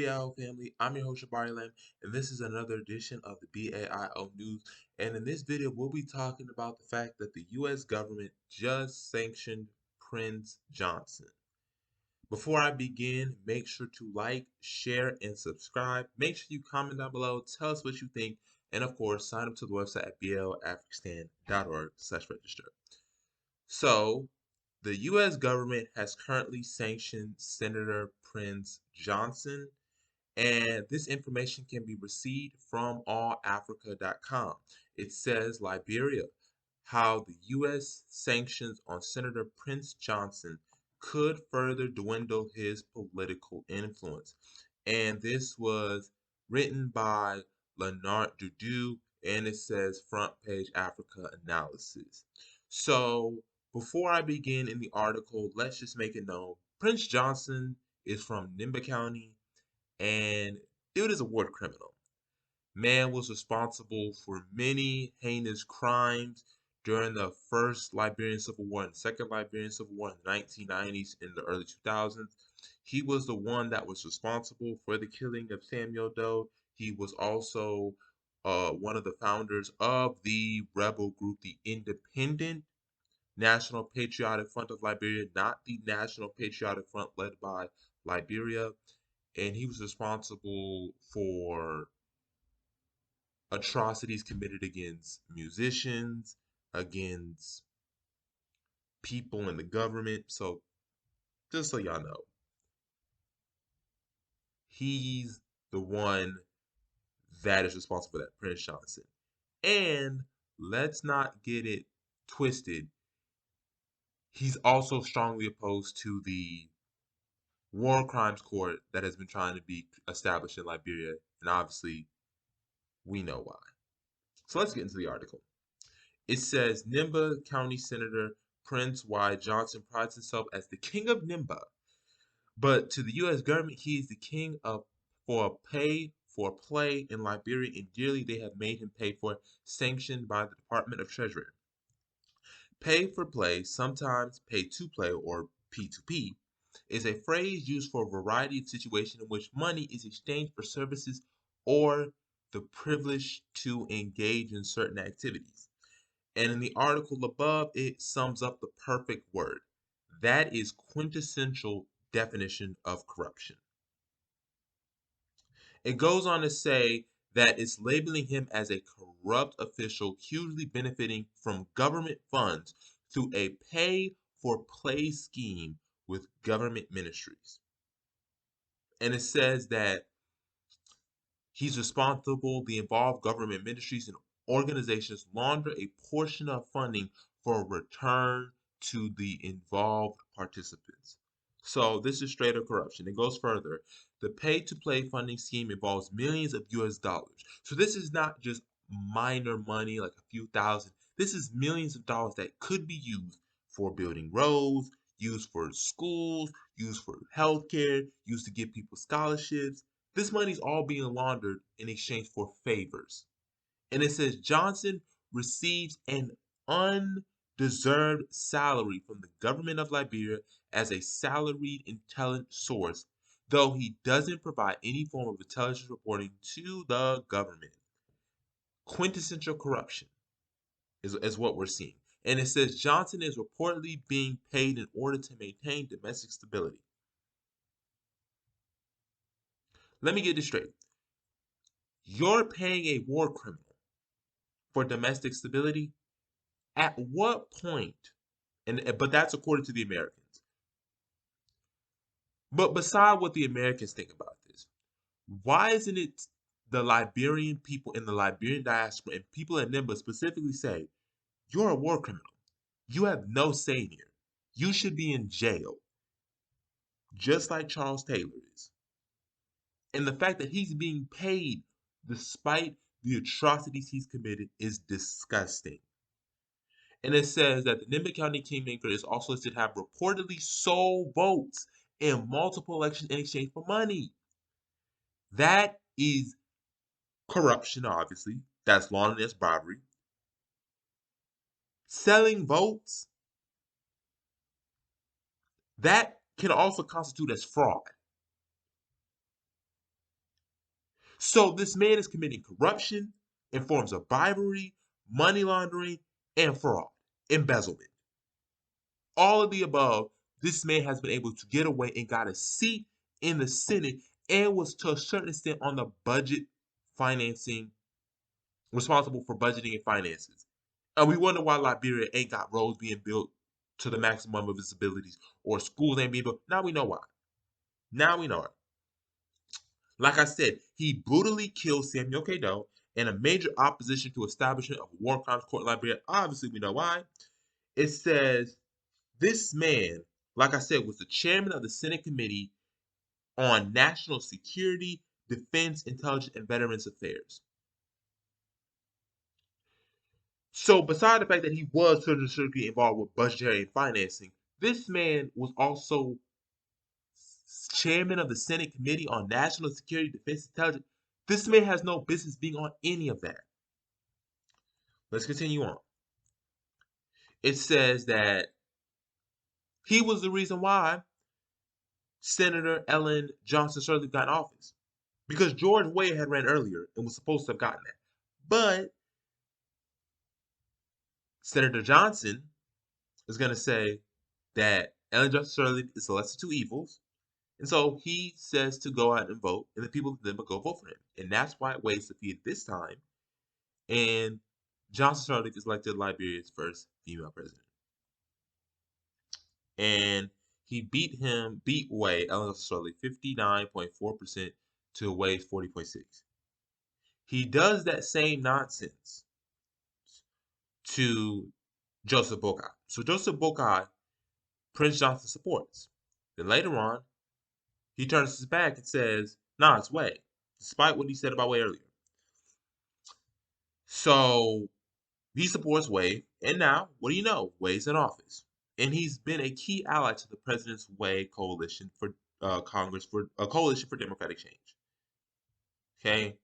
BAIO family? I'm your host, Lam, and this is another edition of the BAIO News. And in this video, we'll be talking about the fact that the U.S. government just sanctioned Prince Johnson. Before I begin, make sure to like, share, and subscribe. Make sure you comment down below, tell us what you think, and of course, sign up to the website at baioafrikstan.org/register. So, the U.S. government has currently sanctioned Senator Prince Johnson, and this information can be received from allafrica.com. It says Liberia, how the U.S. sanctions on Senator Prince Johnson could further dwindle his political influence. And this was written by Leonard Dudu, and it says Front Page Africa Analysis. So, before I begin in the article, let's just make it known. Prince Johnson is from Nimba County, and dude is a war criminal. Man was responsible for many heinous crimes during the first Liberian Civil War and the second Liberian Civil War in the 1990s and the early 2000s. He was the one that was responsible for the killing of Samuel Doe. He was also one of the founders of the rebel group, the Independent National Patriotic Front of Liberia, not the National Patriotic Front led by Liberia. And he was responsible for atrocities committed against musicians, against people in the government. So, just so y'all know, he's the one that is responsible for that, Prince Johnson. And let's not get it twisted. He's also strongly opposed to the war crimes court that has been trying to be established in Liberia, and obviously we know why. So let's get into the article. It says Nimba County Senator Prince Y. Johnson prides himself as the king of Nimba, but to the U.S. government, he is the king of for play in Liberia, and dearly they have made him pay for, sanctioned by the Department of Treasury. Pay for play, sometimes pay to play or P2P, is a phrase used for a variety of situations in which money is exchanged for services or the privilege to engage in certain activities. And in the article above, it sums up the perfect word. That is quintessential definition of corruption. It goes on to say that it's labeling him as a corrupt official hugely benefiting from government funds through a pay-for-play scheme with government ministries. And it says that he's responsible, the involved government ministries and organizations launder a portion of funding for return to the involved participants. So this is straight up corruption. It goes further. The pay-to-play funding scheme involves millions of US dollars. So this is not just minor money, like a few thousand. This is millions of dollars that could be used for building roads, used for schools, used for healthcare, used to give people scholarships. This money's all being laundered in exchange for favors. And it says Johnson receives an undeserved salary from the government of Liberia as a salaried intelligence source, though he doesn't provide any form of intelligence reporting to the government. Quintessential corruption is what we're seeing. And it says Johnson is reportedly being paid in order to maintain domestic stability. Let me get this straight. You're paying a war criminal for domestic stability? At what point? But that's according to the Americans. But beside what the Americans think about this, why isn't it the Liberian people in the Liberian diaspora and people in Nimba specifically say, you're a war criminal. You have no say here. You should be in jail, just like Charles Taylor is. And the fact that he's being paid despite the atrocities he's committed is disgusting. And it says that the Nimba County Kingmaker is also listed to have reportedly sold votes in multiple elections in exchange for money. That is corruption, obviously. That's laundering, that's bribery. Selling votes, that can also constitute as fraud. So this man is committing corruption in forms of bribery, money laundering, and fraud, embezzlement. All of the above, this man has been able to get away and got a seat in the Senate and was to a certain extent on the budget financing, responsible for budgeting and finances. And we wonder why Liberia ain't got roads being built to the maximum of its abilities or schools ain't being built. Now we know why. Now we know it. Like I said, he brutally killed Samuel Kado in a major opposition to establishment of a war crimes court in Liberia. Obviously, we know why. It says this man, like I said, was the chairman of the Senate Committee on National Security, Defense, Intelligence, and Veterans Affairs. So, beside the fact that he was certainly involved with budgetary and financing, this man was also chairman of the Senate Committee on National Security, Defense, Intelligence. This man has no business being on any of that. Let's continue on. It says that he was the reason why Senator Ellen Johnson Sirleaf got in office. Because George Wade had ran earlier and was supposed to have gotten that. But Senator Johnson is going to say that Ellen Johnson Sirleaf is the lesser of two evils. And so he says to go out and vote, and the people then will go vote for him. And that's why Wade's defeated this time. And Johnson Sirleaf is elected Liberia's first female president. And he beat Wade, Ellen Johnson Sirleaf, 59.4% to Wade's 40.6%. He does that same nonsense to Joseph Boakai. So Joseph Boakai, Prince Johnson supports. Then later on, he turns his back and says, nah, it's Wade, despite what he said about Wade earlier. So he supports Wade, and now, what do you know? Wade's in office. And he's been a key ally to the President's Wade coalition for Congress, for a coalition for democratic change. Okay?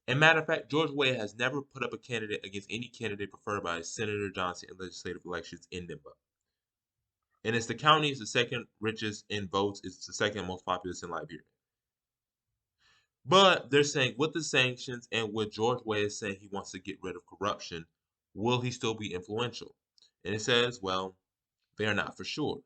And matter of fact, George Wade has never put up a candidate against any candidate preferred by Senator Johnson in legislative elections in Nimba. And it's the county is the second richest in votes. It's the second most populous in Liberia. But they're saying with the sanctions and with George Wade is saying he wants to get rid of corruption, will he still be influential? And it says, well, they're not for sure.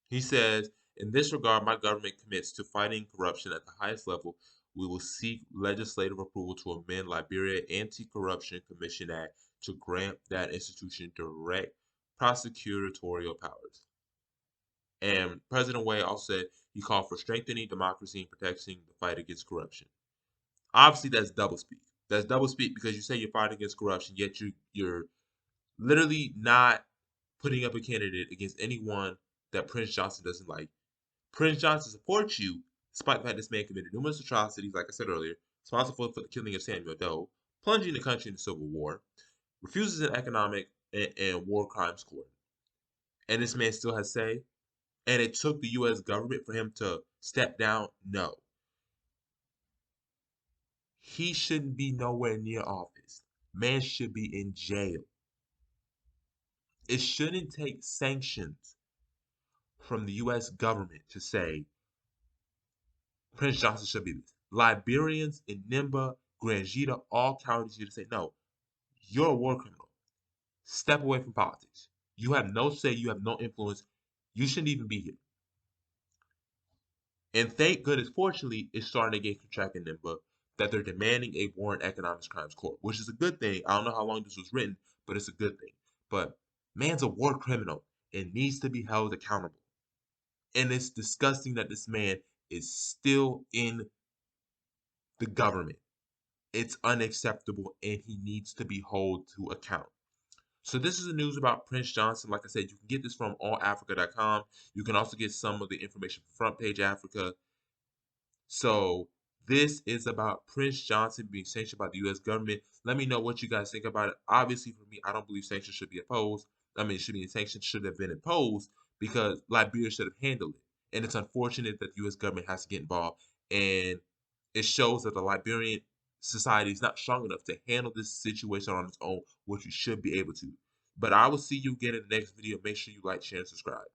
He says, in this regard, my government commits to fighting corruption at the highest level. We will seek legislative approval to amend Liberia Anti-Corruption Commission Act to grant that institution direct prosecutorial powers. And President Wade also said he called for strengthening democracy and protecting the fight against corruption. Obviously, that's doublespeak. That's doublespeak because you say you're fighting against corruption, yet you're literally not putting up a candidate against anyone that Prince Johnson doesn't like. Prince Johnson supports you, despite the fact this man committed numerous atrocities, like I said earlier, responsible for the killing of Samuel Doe, plunging the country into civil war, refuses an economic and war crimes court. And this man still has say, and it took the U.S. government for him to step down? No. He shouldn't be nowhere near office. Man should be in jail. It shouldn't take sanctions from the U.S. government to say Prince Johnson should be this. Liberians in Nimba, Grangita, all counties here to say, no, you're a war criminal. Step away from politics. You have no say, you have no influence. You shouldn't even be here. And thank goodness, fortunately, it's starting to get track in Nimba that they're demanding a warrant economic crimes court, which is a good thing. I don't know how long this was written, but it's a good thing. But man's a war criminal and needs to be held accountable. And it's disgusting that this man is still in the government. It's unacceptable and he needs to be held to account. So this is the news about Prince Johnson. Like I said, you can get this from allafrica.com. You can also get some of the information from Front Page Africa. So this is about Prince Johnson being sanctioned by the U.S. government. Let me know what you guys think about it. Obviously, for me, I don't believe sanctions should be imposed. Sanctions should have been imposed because Liberia should have handled it. And it's unfortunate that the U.S. government has to get involved. And it shows that the Liberian society is not strong enough to handle this situation on its own, which you should be able to. But I will see you again in the next video. Make sure you like, share, and subscribe.